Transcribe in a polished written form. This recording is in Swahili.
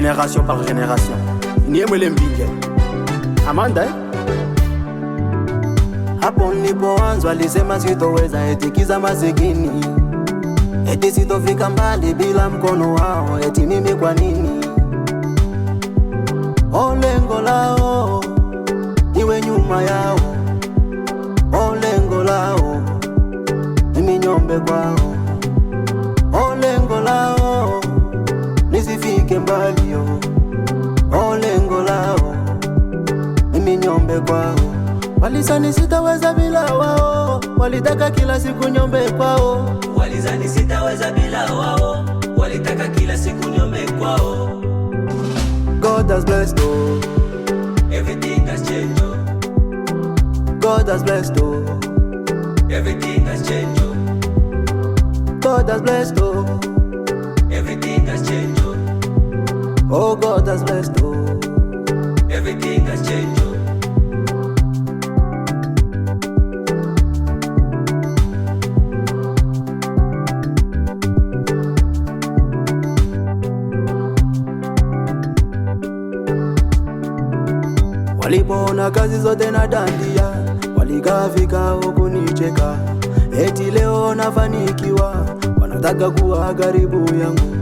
Génération par génération. Niemwele Mbinge Amanda Hapo nilipoanza walisema sitoweza, eti kiza masikini, eti sitofika mbali bila mkono wao, eti mimi kwa nini? Lengo lao niwe nyuma yao, lengo lao mimi nyombe kwao, lengo lao nisifike mbali, lengo lao mimi nyombe kwao. Walizani sitaweza bila wao, walitaka kila siku nyombe kwao. Walizani sitaweza bila wao, walitaka kila siku nyombe kwao. God has blessed, oh. Everything has changed, oh. God has blessed, oh. Everything has changed, oh. God has blessed, oh. Everything has changed, oh. Oh, God has blessed, oh. Everything has changed, oh. Walipoona kazi zote na dandia, walikafika kunicheka, eti leo nafanikiwa, wanataka kuwa karibu yangu.